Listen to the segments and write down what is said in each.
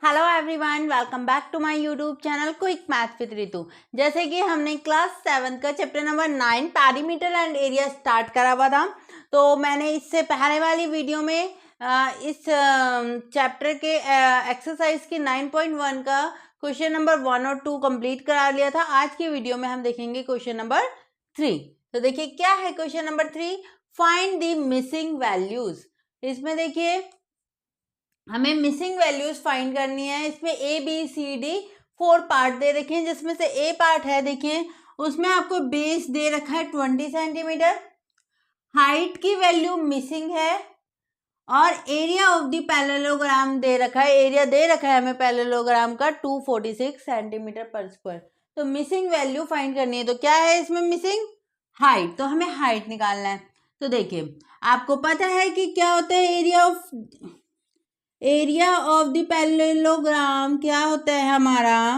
Hello everyone, welcome back to my YouTube channel quick math with Ritu. जैसे कि हमने class 7 का chapter number 9 perimeter and area start करा हुआ था, तो मैंने इससे पहले वाली वीडियो में इस चैप्टर के एक्सरसाइज की 9.1 का क्वेश्चन नंबर 1 और 2 कंप्लीट करा लिया था। आज की वीडियो में हम देखेंगे क्वेश्चन नंबर 3। तो देखिए क्या है question number 3, find the missing values. इसमें देखिए हमें मिसिंग वैल्यूज फाइंड करनी है। इसमें A B C D 4 part दे रखे हैं, जिसमें से ए पार्ट है देखिए उसमें आपको बेस दे रखा है 20 सेंटीमीटर, हाइट की वैल्यू मिसिंग है और एरिया ऑफ द पैरेललोग्राम दे रखा है, एरिया दे रखा है हमें पैरेललोग्राम का 246 सेंटीमीटर पर स्क्वायर। तो मिसिंग वैल्यू फाइंड करनी है। तो क्या है इसमें मिसिंग? हाइट। तो हमें हाइट निकालना है। तो देखिए आपको पता है कि क्या होता है एरिया ऑफ द पैरेललोग्राम क्या होता है हमारा,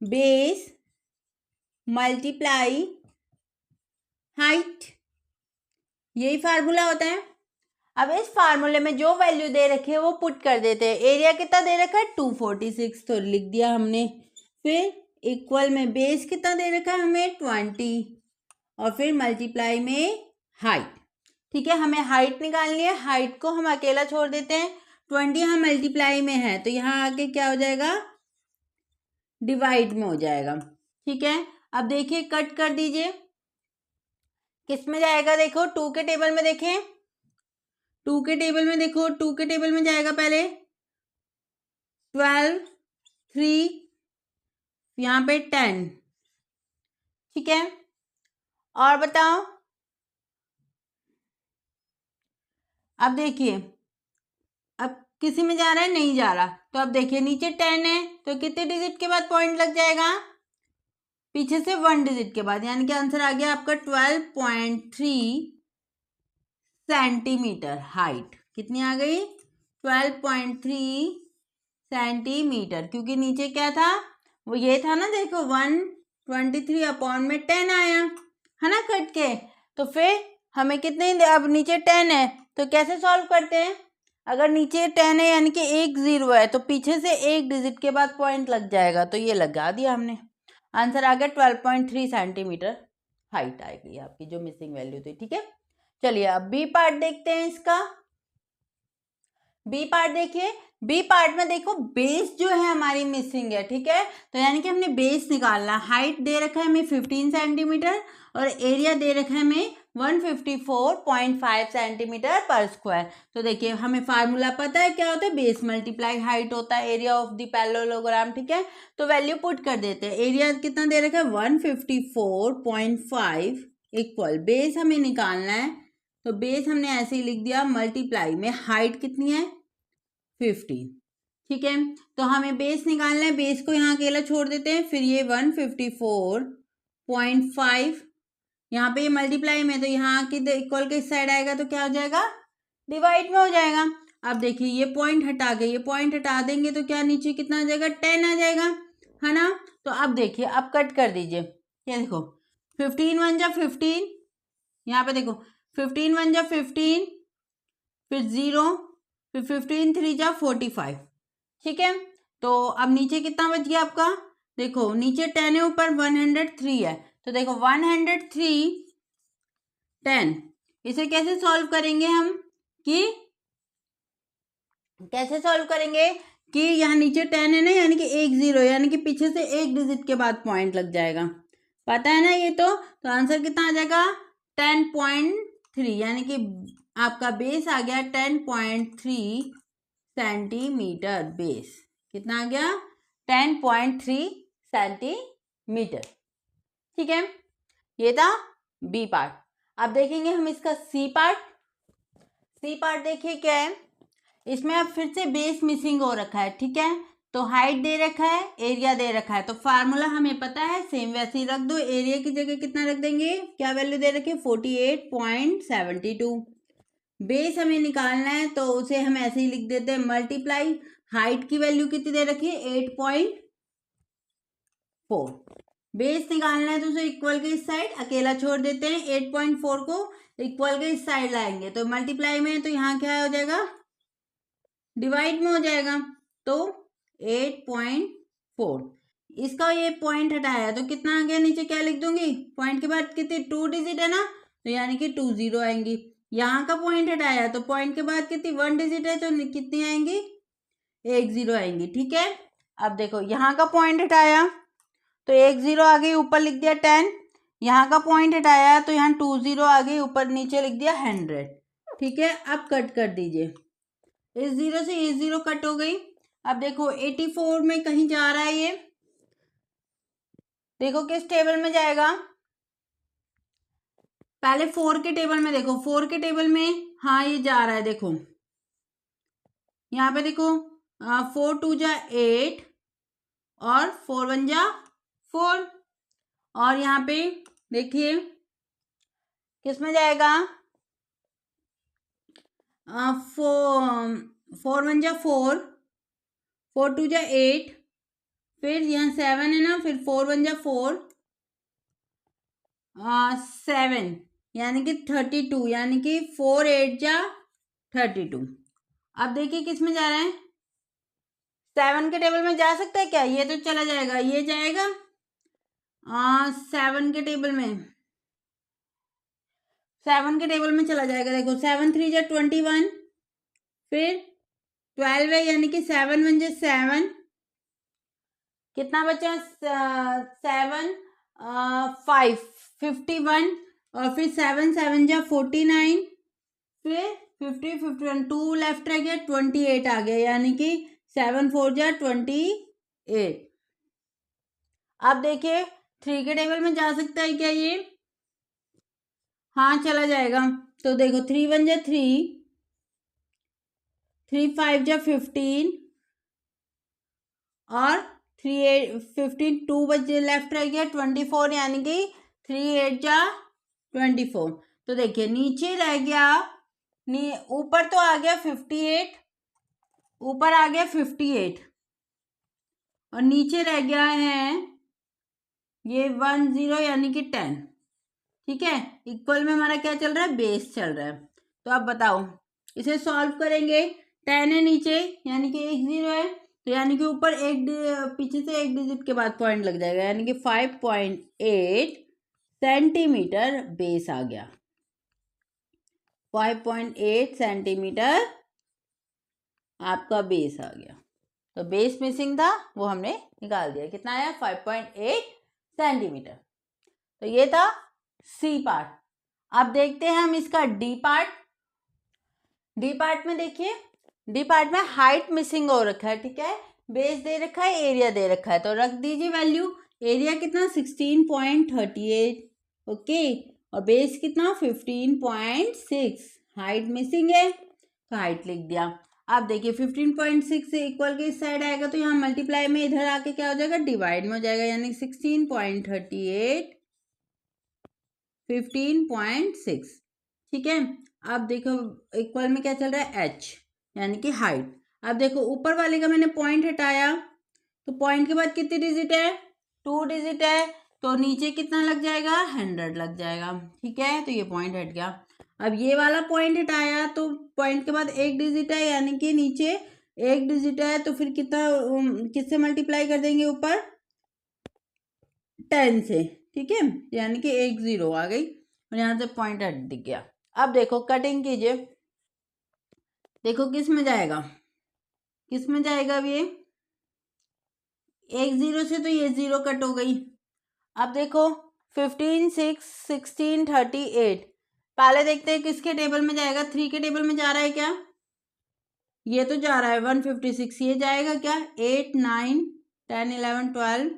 बेस मल्टीप्लाई हाइट, यही फार्मूला होता है। अब इस फार्मूले में जो वैल्यू दे रखी है वो पुट कर देते हैं। एरिया कितना दे रखा है 246, तो लिख दिया हमने। फिर इक्वल में बेस कितना दे रखा है हमें 20 और फिर मल्टीप्लाई में हाइट। ठीक है, हमें हाइट निकालनी है। हाइट को हम अकेला छोड़ देते हैं, 20 यहाँ मल्टीप्लाई में है तो यहाँ आके क्या हो जाएगा, डिवाइड में हो जाएगा। ठीक है, अब देखिए कट कर दीजिए, किस में जाएगा देखो, 2 के टेबल में देखें, 2 के टेबल में देखो, 2 के टेबल में जाएगा पहले 12, 3, यहाँ पे 10। ठीक है, और बताओ। अब देखिए अब किसी में जा रहा है, नहीं जा रहा, तो अब देखिए नीचे 10 है तो कितने डिजिट के बाद पॉइंट लग जाएगा, पीछे से 1 डिजिट के बाद, यानी कि आंसर आ गया आपका 12.3 सेंटीमीटर। हाइट कितनी आ गई, 12.3 सेंटीमीटर, क्योंकि नीचे क्या था, वो ये था ना, देखो 123 अपॉन में 10 आया है ना कट के। तो फिर हमें कितने, अब नीचे 10 है तो कैसे सॉल्व करते हैं, अगर नीचे 10 है यानी कि 1 0 है तो पीछे से 1 डिजिट के बाद पॉइंट लग जाएगा, तो ये लगा दिया हमने। आंसर आ गया 12.3 सेंटीमीटर हाइट आएगी आपकी, जो मिसिंग वैल्यू थी। ठीक है, चलिए अब बी पार्ट देखते हैं इसका। बी पार्ट देखिए, बी पार्ट में देखो बेस जो है हमारी मिसिंग है। ठीक है, तो यानी कि हमने बेस निकालना। हाइट दे रखा है हमें 15 सेंटीमीटर और एरिया दे रखा है हमें 154.5 सेंटीमीटर पर स्क्वायर। तो देखिए हमें फार्मूला पता है क्या होता है, बेस मल्टीप्लाई हाइट होता है एरिया ऑफ द पैरेललोग्राम। ठीक है, तो वैल्यू पुट कर देते हैं। एरिया कितना दे रखा है 154.5 इक्वल, बेस हमें निकालना है तो बेस हमने ऐसे ही लिख दिया, मल्टीप्लाई में हाइट कितनी है 15। ठीक है, तो हमें बेस निकालना है, बेस को यहाँ अकेला छोड़ देते हैं, फिर ये 154.5 यहाँ पे ये मल्टीप्लाई में, तो यहाँ की इक्वल के इस साइड आएगा तो क्या हो जाएगा, डिवाइड में हो जाएगा। अब देखिए ये पॉइंट हटा गए, ये पॉइंट हटा देंगे तो क्या नीचे कितना आ जाएगा 10 आ जाएगा, है ना। तो अब देखिए अब कट कर दीजिए, ये देखो 15 1 जा 15, यहाँ पे देखो 15 1 जा 15, फिर 0, फिर 15 3 जा 45। ठीक है, तो अब नीचे कितना बच गया आपका, देखो नीचे 10 है, ऊपर 103 है, तो देखो 103 10, इसे कैसे सॉल्व करेंगे हम, कि कैसे सॉल्व करेंगे कि यहाँ नीचे 10 है ना, यानी कि 1 0, यानी कि पीछे से 1 डिजिट के बाद पॉइंट लग जाएगा, पता है ना ये। तो आंसर कितना आ जाएगा 10.3, यानी कि आपका बेस आ गया 10.3 सेंटीमीटर। बेस कितना आ गया 10.3 सेंटीमीटर। ठीक है, ये था बी पार्ट। अब देखेंगे हम इसका सी पार्ट। सी पार्ट देखिए क्या है, इसमें अब फिर से बेस मिसिंग हो रखा है। ठीक है, तो हाइट दे रखा है, एरिया दे रखा है, तो फार्मूला हमें पता है, सेम वैसे ही रख दो। एरिया की जगह कितना रख देंगे, क्या वैल्यू दे रखी है 48.72। बेस हमें निकालना है तो उसे हम ऐसे ही लिख देते हैं, मल्टीप्लाई हाइट की वैल्यू कितनी दे रखी है 8.4। बेस निकालना है तो उसे इक्वल के इस साइड अकेला छोड़ देते हैं, 8.4 को इक्वल के इस साइड लाएंगे तो मल्टीप्लाई में, तो यहाँ क्या हो जाएगा, डिवाइड में हो जाएगा। तो 8.4, इसका ये पॉइंट हटाया तो कितना आ गया, नीचे क्या लिख दूंगी, पॉइंट के बाद कितनी 2 डिजिट है ना, तो यानी कि 2 0 आएंगी। यहाँ का पॉइंट हटाया तो पॉइंट के बाद कितनी 1 डिजिट है, तो कितनी आएंगी, 1 0 आएंगी। ठीक है, अब देखो यहाँ का पॉइंट हटाया तो 1 0 आ गई, ऊपर लिख दिया 10। यहाँ का पॉइंट हटाया तो यहाँ 2 0 आ गई, ऊपर नीचे लिख दिया 100। ठीक है, अब कट कर दीजिए, इस 0 से ये 0 कट हो गई। अब देखो 84 में कहीं जा रहा है ये, देखो किस टेबल में जाएगा, पहले 4 के टेबल में देखो, 4 के टेबल में, हाँ ये जा रहा है, देखो यहाँ पे देखो 4 2 जा 8 और 4 1 जा 4, और यहाँ पे देखिए किस में जाएगा, 4 1 जा 4, 4 2 जा 8, फिर यहाँ 7 है ना, फिर 4 1 जा 4, 7 यानी कि 32, यानी कि 4 8 जा 32। अब देखिए किस में जा रहा है, 7 के टेबल में जा सकता है क्या, ये तो चला जाएगा, ये जाएगा 7 के टेबल में, 7 के टेबल में चला जाएगा। देखो 7 3 जा 21, फिर 12 है, यानी कि 7 1 जा 7, कितना बचा, 7 5 51, और फिर 7 7 जा 49, फिर 50 51, 2 लेफ्ट रह गया, 28 आ गया, यानी कि 7 4 जा 28। अब देखिए 3 के टेबल में जा सकता है क्या ये, हाँ चला जाएगा। तो देखो 3 1 जा 3, 3 5 जा 15, और 3 8 15, 2 बजे लेफ्ट रह गया 24, यानी कि 3 8 जा 24। तो देखिए नीचे रह गया, ऊपर तो आ गया 58, ऊपर आ गया 58, और नीचे रह गया है ये 1 0, यानी कि 10। ठीक है, इक्वल में हमारा क्या चल रहा है, बेस चल रहा है। तो अब बताओ, इसे सॉल्व करेंगे, 10 है नीचे, यानी कि 1 0 है, तो यानी कि ऊपर एक पीछे से एक डिजिट के बाद पॉइंट लग जाएगा, यानी कि 5.8 सेंटीमीटर बेस आ गया, 5.8 सेंटीमीटर आपका बेस आ गया। तो बेस मिसिंग था, वो हमने निकाल दिया, कितना आया, 5.8 सेंटीमीटर। तो ये था सी पार्ट। अब देखते हैं हम इसका डी पार्ट। डी पार्ट में देखिए, डी पार्ट में हाइट मिसिंग हो रखा है, ठीक है, बेस दे रखा है, एरिया दे रखा है, तो रख दीजिए वैल्यू, एरिया कितना 16.38, ओके, और बेस कितना 15.6, हाइट मिसिंग है तो हाइट लिख दिया। अब देखिए 15.6 से इक्वल के इस साइड आएगा, तो यहाँ मल्टीप्लाई में इधर आके क्या हो जाएगा, डिवाइड में हो जाएगा, यानी 16.38 15.6। ठीक है, अब देखो इक्वल में क्या चल रहा है, एच यानी कि हाइट। अब देखो ऊपर वाले का मैंने पॉइंट हटाया, तो पॉइंट के बाद कितनी डिजिट है, 2 डिजिट है, तो नीचे कितना लग जाएगा, 100 लग जाएगा। ठीक है, तो ये पॉइंट हट गया। अब ये वाला पॉइंट हटाया तो पॉइंट के बाद एक डिजिट है, यानी कि नीचे एक डिजिट है, तो फिर कितना किससे मल्टीप्लाई कर देंगे, ऊपर 10 से। ठीक है, यानी कि 1 0 आ गई, और यहाँ से पॉइंट हट दिख गया। अब देखो कटिंग कीजिए, देखो किस में जाएगा, किस में जाएगा, अब ये 1 0 से तो ये 0 कट हो गई। अब देखो 15 6 16 38, पहले देखते हैं किसके टेबल में जाएगा, 3 के टेबल में जा रहा है क्या, ये तो जा रहा है 156, ये जाएगा क्या, 8 9 10 11 12,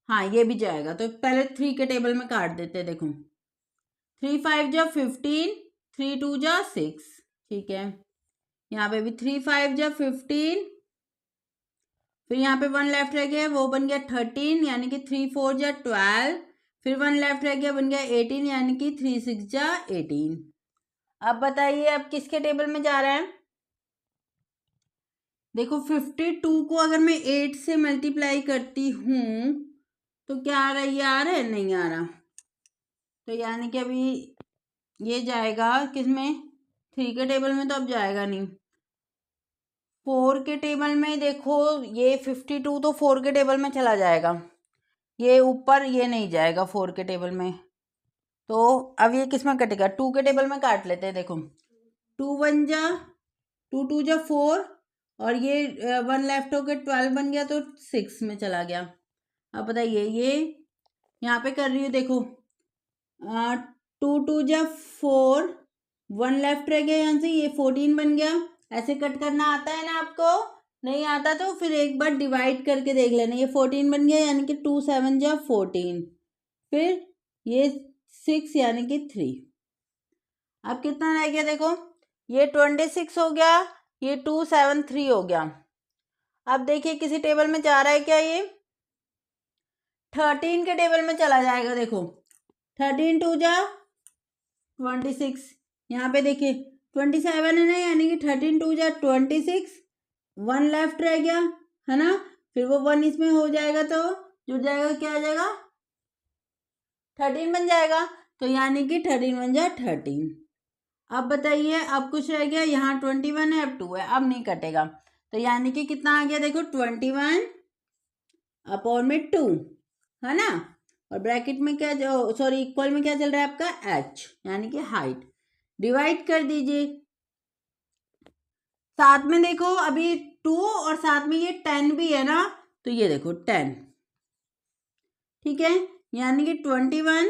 हाँ ये भी जाएगा। तो पहले 3 के टेबल में काट देते हैं, देखो 3 5 जा 15, 3 2 जा 6, ठीक है, यहाँ पे भी 3 5 जा 15, फिर यहाँ पे 1 लेफ्ट रह गया, वो बन गया 13, यानी कि 3 4 जा 12, फिर 1 लेफ्ट रह गया, बन गया 18, यानी कि 3 6 जा 18। अब बताइए अब किसके टेबल में जा रहा है, देखो 52 को अगर मैं 8 से मल्टीप्लाई करती हूँ तो क्या आ रहा है, ये आ रहा है, नहीं आ रहा, तो यानी कि अभी ये जाएगा किसमें, 3 के टेबल में तो अब जाएगा नहीं। 4 के टेबल में देखो ये 52 तो 4 के टेबल में चला जाएगा, ये ऊपर ये नहीं जाएगा 4 के टेबल में। तो अब ये किस में कटेगा, 2 के टेबल में काट लेते हैं। देखो 2 1 जा 2 2 जा 4 और ये 1 लेफ्ट हो गया 12 बन गया तो 6 में चला गया। अब बताइए ये यहाँ पे कर रही हूँ, देखो 2 2 जा 4 1 लेफ्ट रह गया यहाँ से, ये 14 बन गया। ऐसे कट करना आता है ना आपको, नहीं आता तो फिर एक बार डिवाइड करके देख लेना। ये 14 बन गया यानी कि 2 7 जा 14, फिर ये 6 यानी कि 3। अब कितना रह गया देखो, ये 26 हो गया, ये 2 7 3 हो गया। अब देखिए किसी टेबल में जा रहा है क्या, ये 13 के टेबल में चला जाएगा। देखो 13 2 जा 26, यहाँ पे देखिए 27 है ना, यानी कि 13 2 जा 26, 1 लेफ्ट रह गया है ना, फिर वो 1 इसमें हो जाएगा तो जुड़ जाएगा, क्या आ जाएगा 13 बन जाएगा। तो यानी कि 13 1 जा 13। अब बताइए अब कुछ रह गया, यहाँ 21 है, अब 2 है, अब नहीं कटेगा। तो यानी कि कितना आ गया देखो 21 अपॉन में 2 है ना, और ब्रैकेट में क्या जो सॉरी इक्वल में क्या चल रहा है आपका h यानी कि हाइट। डिवाइड कर दीजिए, साथ में देखो अभी 2 और साथ में ये 10 भी है ना, तो ये देखो 10, ठीक है, यानी कि 21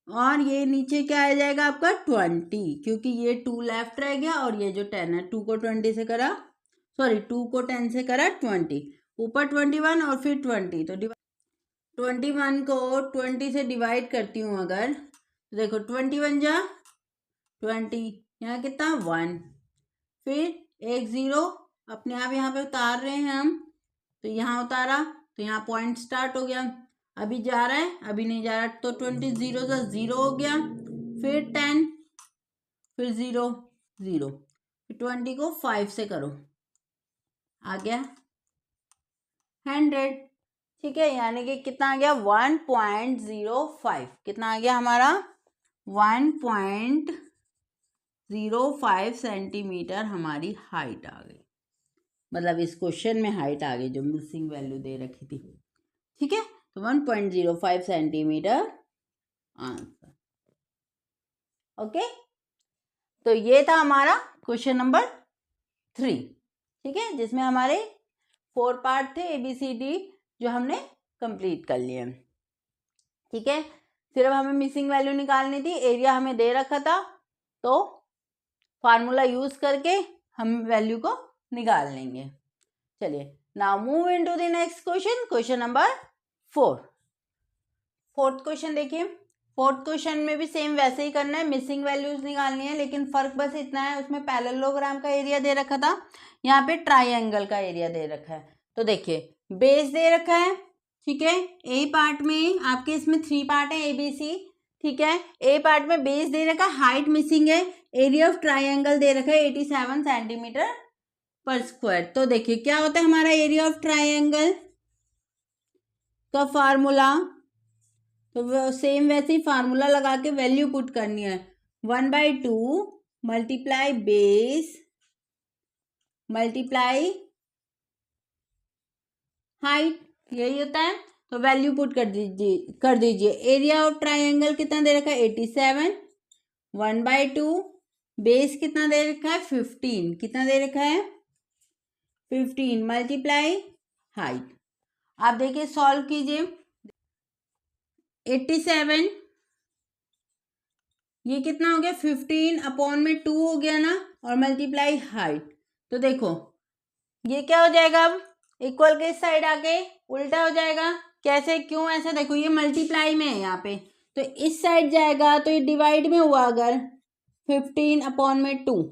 और ये नीचे क्या आ जाएगा आपका 20, क्योंकि ये 2 लेफ्ट रह गया और ये जो 10 है 2 को 20 से करा, सॉरी 2 को 10 से करा 20, ऊपर 21 और फिर 20, तो 21 को 20 से डिवाइड करती हूँ अगर, तो देखो 21 जा 20, यहाँ कितना 1, फिर एक 0 अपने आप यहाँ पे उतार रहे हैं हम, तो यहाँ उतारा तो यहाँ पॉइंट स्टार्ट हो गया। अभी जा रहा है, अभी नहीं जा रहा, तो 20 0 से 0 हो गया, फिर 10, फिर 0 0, फिर 20 को 5 से करो, आ गया 100, ठीक है, यानी कि कितना आ गया 1.05, कितना आ गया हमारा 1.05 सेंटीमीटर हमारी हाइट आ गई। मतलब इस क्वेश्चन में हाइट आ गई जो मिसिंग वैल्यू दे रखी थी, ठीक है, तो 1.05 सेंटीमीटर आंसर। ओके, तो ये था हमारा क्वेश्चन नंबर 3, ठीक है, जिसमें हमारे 4 पार्ट थे ABCD जो हमने कंप्लीट कर लिए, ठीक है। सिर्फ हमें मिसिंग वैल्यू निकालनी थी, एरिया हमें दे रखा था, तो फार्मूला यूज करके हम वैल्यू को निकाल लेंगे। चलिए now move into the next question, question number 4। Fourth question देखिए, फोर्थ क्वेश्चन में भी सेम वैसे ही करना है, मिसिंग वैल्यूज निकालनी है, लेकिन फर्क बस इतना है उसमें पैरेललोग्राम का एरिया दे रखा था, यहाँ पे ट्राइंगल का एरिया दे रखा है। तो देखिए बेस दे रखा है, ठीक है, ए पार्ट में आपके इसमें 3 पार्ट है ABC, ठीक है, ए पार्ट में बेस दे रखा है, हाइट मिसिंग है, एरिया ऑफ ट्राइंगल दे रखा है 87 सेंटीमीटर पर स्क्वायर। तो देखिए क्या होता है हमारा एरिया ऑफ ट्राइंगल का फार्मूला, तो सेम वैसे ही फार्मूला लगा के वैल्यू पुट करनी है, 1/2 मल्टीप्लाई बेस मल्टीप्लाई हाइट, यही होता है। तो वैल्यू पुट कर दीजिए एरिया ऑफ ट्राइंगल कितना दे रखा है 87, 1/2 बेस कितना दे रखा है 15, कितना दे रखा है 15 मल्टीप्लाई हाइट। आप देखिए सॉल्व कीजिए, 87 ये कितना हो गया 15 अपॉन में 2 हो गया ना, और मल्टीप्लाई हाइट, तो देखो ये क्या हो जाएगा, अब इक्वल के इस साइड आके उल्टा हो जाएगा, कैसे क्यों ऐसा, देखो ये मल्टीप्लाई में है यहाँ पे, तो इस साइड जाएगा तो ये डिवाइड में हुआ अगर 15 अपॉन में 2,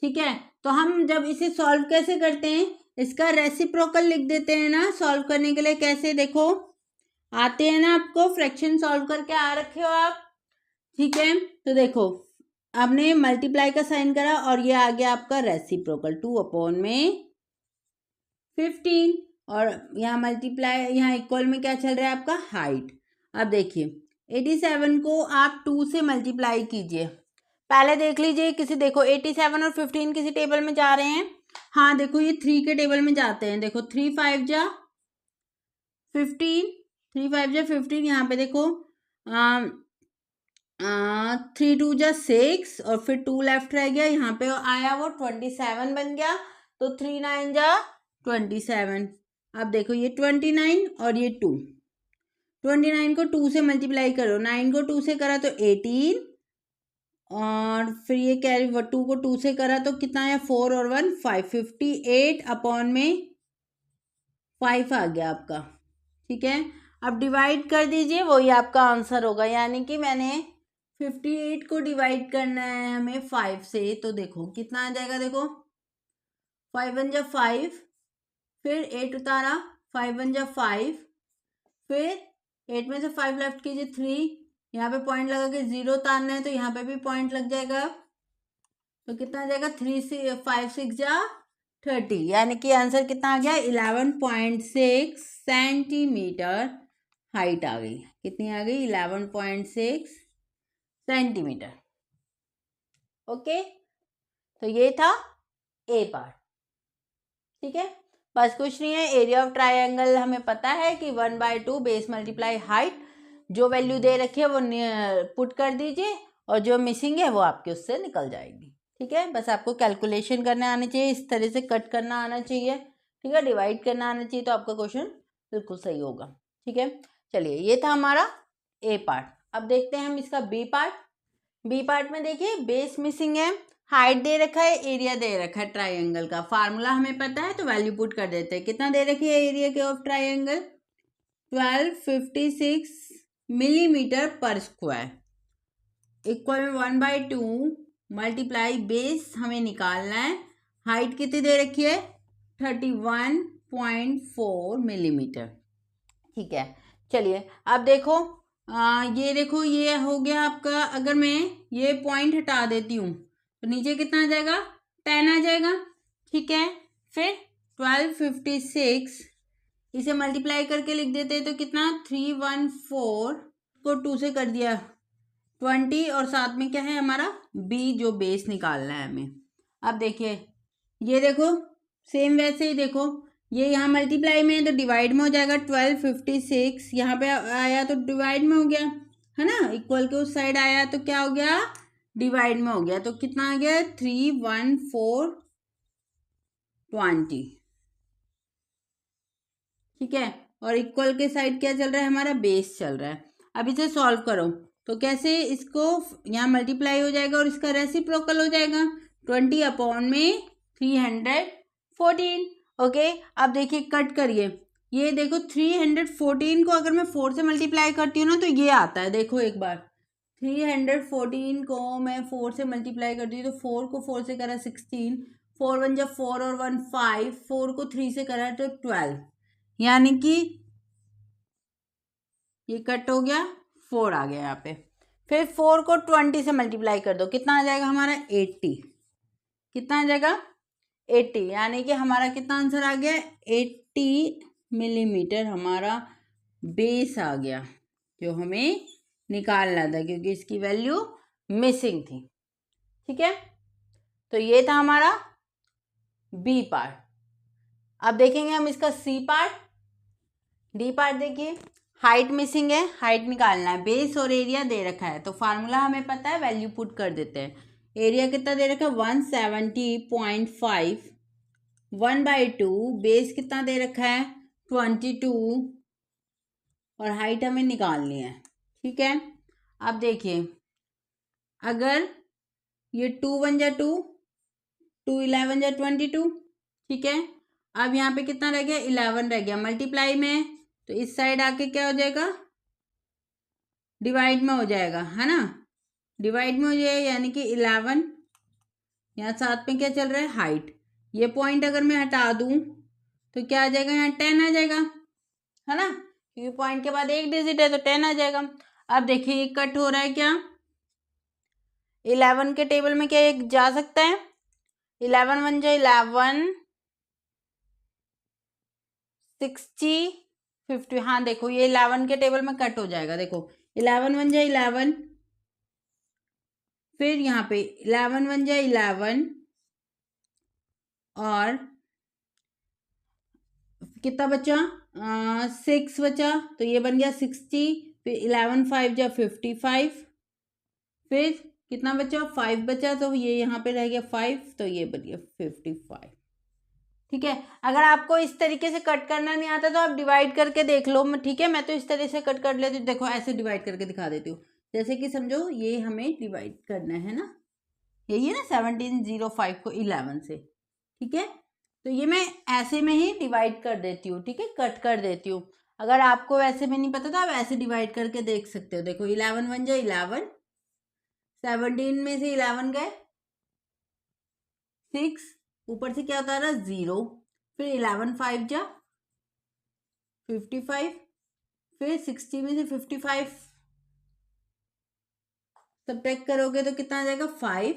ठीक है। तो हम जब इसे सॉल्व कैसे करते हैं, इसका रेसिप्रोकल लिख देते हैं ना सॉल्व करने के लिए, कैसे देखो आते हैं ना आपको, फ्रैक्शन सॉल्व करके आ रखे हो आप, ठीक है। तो देखो आपने मल्टीप्लाई का साइन करा और ये आ गया आपका रेसिप्रोकल 2 अपॉन में 15, और यहाँ मल्टीप्लाई यहाँ इक्वल में क्या चल रहा है आपका हाइट। अब देखिए 87 को आप 2 से मल्टीप्लाई कीजिए, पहले देख लीजिए किसी, देखो 87 और 15 किसी टेबल में जा रहे हैं। हाँ देखो ये 3 के टेबल में जाते हैं। देखो 3 5 जा 15, 3 5 जा 15, यहाँ पे देखो 3 2 जा 6 और फिर 2 लेफ्ट रह गया, यहाँ पे आया वो 27 बन गया। तो 3 9 जा 27। अब देखो ये 29 और ये 2, 29 को 2 से मल्टीप्लाई करो, 9 को 2 से करा तो 18, और फिर ये कैरी 2 को 2 से करा तो कितना आया 4 और 1 5, 58 अपॉन में 5 आ गया आपका। ठीक है, अब डिवाइड कर दीजिए, वही आपका आंसर होगा। यानी कि मैंने 58 को डिवाइड करना है हमें 5 से, तो देखो कितना आ जाएगा। देखो 5 1 जा 5, फिर 8 उतारा, 5 1 जा 5, फिर 8 में से 5 लेफ्ट कीजिए 3, यहाँ पे पॉइंट लगा के 0 उतारना है तो यहाँ पे भी पॉइंट लग जाएगा। तो कितना आ जाएगा 3 से 5 6 जा 30, यानी कि आंसर कितना आ गया 11.6 सेंटीमीटर हाइट आ गई। कितनी आ गई 11.6 सेंटीमीटर। ओके, तो ये था ए पार्ट। ठीक है, बस कुछ नहीं है। एरिया ऑफ ट्राइंगल हमें पता है कि 1/2 बेस मल्टीप्लाई हाइट, जो वैल्यू दे रखी है वो पुट कर दीजिए और जो मिसिंग है वो आपके उससे निकल जाएगी। ठीक है, बस आपको कैलकुलेशन करने आने चाहिए, इस तरह से कट करना आना चाहिए। ठीक है, डिवाइड करना आना चाहिए, तो आपका क्वेश्चन बिल्कुल सही होगा। ठीक है, चलिए ये था हमारा ए पार्ट। अब देखते हैं हम इसका बी पार्ट। बी पार्ट में देखिए बेस मिसिंग है, हाइट दे रखा है, एरिया दे रखा है ट्राइंगल का। फार्मूला हमें पता है तो वैल्यू पुट कर देते हैं। कितना दे रखी है एरिया के ऑफ ट्राइंगल 1256 मिलीमीटर पर स्क्वायर इक्वल में 1/2 मल्टीप्लाई बेस हमें निकालना है। हाइट कितनी दे रखी है 31.4 मिलीमीटर। ठीक है, चलिए अब देखो ये देखो ये हो गया आपका। अगर मैं ये पॉइंट हटा देती हूँ तो नीचे कितना आ जाएगा 10 आ जाएगा। ठीक है, फिर 1256 इसे मल्टीप्लाई करके लिख देते हैं तो कितना 314 को 2 से कर दिया 20, और साथ में क्या है हमारा बी जो बेस निकालना है हमें। अब देखिए ये देखो सेम वैसे ही देखो, ये यहाँ मल्टीप्लाई में है तो डिवाइड में हो जाएगा। 1256 यहाँ पे आया तो डिवाइड में हो गया है ना, इक्वल के उस साइड आया तो क्या हो गया डिवाइड में हो गया। तो कितना आ गया 31420। ठीक है, और इक्वल के साइड क्या चल रहा है हमारा बेस चल रहा है। अब इसे सॉल्व करो तो कैसे, इसको यहाँ मल्टीप्लाई हो जाएगा और इसका रेसिप्रोकल हो जाएगा 20 अपॉन में 314। ओके, अब देखिए कट करिए, ये देखो 314 को अगर मैं 4 से मल्टीप्लाई करती हूँ ना तो ये आता है। देखो एक बार 314 को मैं 4 से मल्टीप्लाई करती हूँ तो 4 को 4 से करा 16, 4 1 जब 4 और 1 5, 4 को 3 से करा तो 12, यानी कि ये कट हो गया 4 आ गया यहाँ पे। फिर 4 को 20 से मल्टीप्लाई कर दो, कितना आ जाएगा हमारा 80। कितना आ जाएगा 80, यानी कि हमारा कितना आंसर आ गया 80 मिलीमीटर हमारा बेस आ गया, जो हमें निकालना था क्योंकि इसकी वैल्यू मिसिंग थी। ठीक है, तो ये था हमारा बी पार्ट। अब देखेंगे हम इसका सी पार्ट। डी पार्ट देखिए, हाइट मिसिंग है, हाइट निकालना है, बेस और एरिया दे रखा है तो फार्मूला हमें पता है, वैल्यू पुट कर देते हैं। एरिया कितना दे रखा है 170.5, 1/2 बेस कितना दे रखा है 22, और हाइट हमें निकालनी है। ठीक है, अब देखिए अगर ये 2 1 जा 2, 2 11 जा 22। ठीक है, अब यहाँ पे कितना रह गया 11 रह गया, मल्टीप्लाई में तो इस साइड आके क्या हो जाएगा डिवाइड में हो जाएगा है ना, डिवाइड में हो जाएगा, यानी कि 11। यहाँ साथ में क्या चल रहा है हाइट, ये पॉइंट अगर मैं हटा दूं तो क्या आ जाएगा यहाँ 10 आ जाएगा है ना, क्योंकि पॉइंट के बाद एक डिजिट है तो 10 आ जाएगा। अब देखिए ये कट हो रहा है क्या 11 के टेबल में क्या एक जा सकता है 11 1 जा 11, 60 50, हाँ देखो ये 11 के टेबल में कट हो जाएगा। देखो 11 1 जा 11, फिर यहाँ पे 11 1 जा 11 और कितना बचा 6 बचा, तो ये बन गया 60। फिर 11 5 जा 55। फिर कितना बचा 5 बचा, तो ये यहाँ पे रह गया 5, तो ये बन गया 55। ठीक है, अगर आपको इस तरीके से कट करना नहीं आता तो आप डिवाइड करके देख लो। ठीक है, मैं तो इस तरह से कट कर लेती हूँ। देखो ऐसे डिवाइड करके दिखा देती हूँ। जैसे कि समझो ये हमें डिवाइड करना है ना, यही है ना 1705 को 11 से। ठीक है, तो ये मैं ऐसे में ही डिवाइड कर देती हूँ। ठीक है, कट कर देती हूँ। अगर आपको वैसे में नहीं पता तो आप ऐसे डिवाइड करके देख सकते हो। देखो 11 1 जा 11, 17 में से 11 गए 6, ऊपर से क्या होता रहा 0। फिर 11 5 जा 55। फिर 60 में से 55 सब्ट्रैक्ट करोगे तो कितना आ जाएगा 5।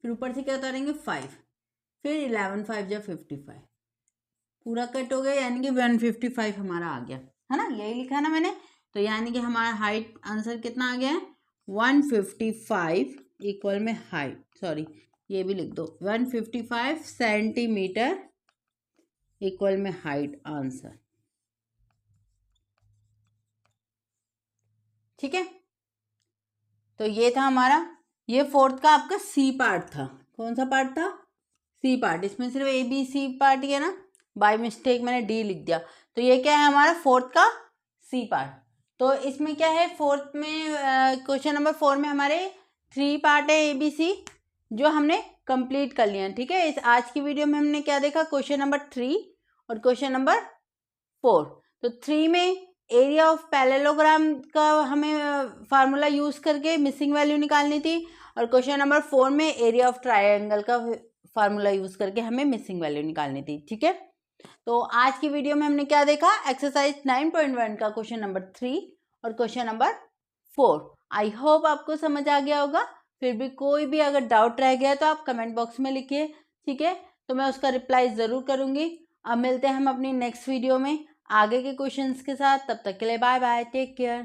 फिर ऊपर से क्या उतारेंगे 5। फिर 11 5 जा 55, पूरा कट हो गया, यानी कि 155 हमारा आ गया है ना, यही लिखा ना मैंने। तो यानी कि हमारा हाइट आंसर कितना आ गया है 155 इक्वल में हाइट, सॉरी ये भी लिख दो 155 सेंटीमीटर इक्वल में हाइट आंसर। ठीक है, तो ये था हमारा, ये फोर्थ का आपका सी पार्ट था। कौन सा पार्ट था, सी पार्ट। इसमें सिर्फ ए बी सी पार्ट ही है ना, बाय मिस्टेक मैंने डी लिख दिया। तो ये क्या है हमारा फोर्थ का सी पार्ट। तो इसमें क्या है फोर्थ में क्वेश्चन नंबर 4 में हमारे 3 पार्ट है ए बी सी जो हमने कंप्लीट कर लिया है। ठीक है, इस आज की वीडियो में हमने क्या देखा, क्वेश्चन नंबर 3 और क्वेश्चन नंबर 4। तो 3 में एरिया ऑफ पैरेललोग्राम का हमें फार्मूला यूज करके मिसिंग वैल्यू निकालनी थी, और क्वेश्चन नंबर 4 में एरिया ऑफ ट्रायंगल का फार्मूला यूज करके हमें मिसिंग वैल्यू निकालनी थी। ठीक है, तो आज की वीडियो में हमने क्या देखा, एक्सरसाइज 9.1 का क्वेश्चन नंबर 3 और क्वेश्चन नंबर 4। आई होप आपको समझ आ गया होगा। फिर भी कोई भी अगर डाउट रह गया तो आप कमेंट बॉक्स में लिखिए। ठीक है, तो मैं उसका रिप्लाई ज़रूर करूँगी। अब मिलते हैं हम अपनी नेक्स्ट वीडियो में आगे के क्वेश्चंस के साथ। तब तक के लिए बाय बाय, टेक केयर।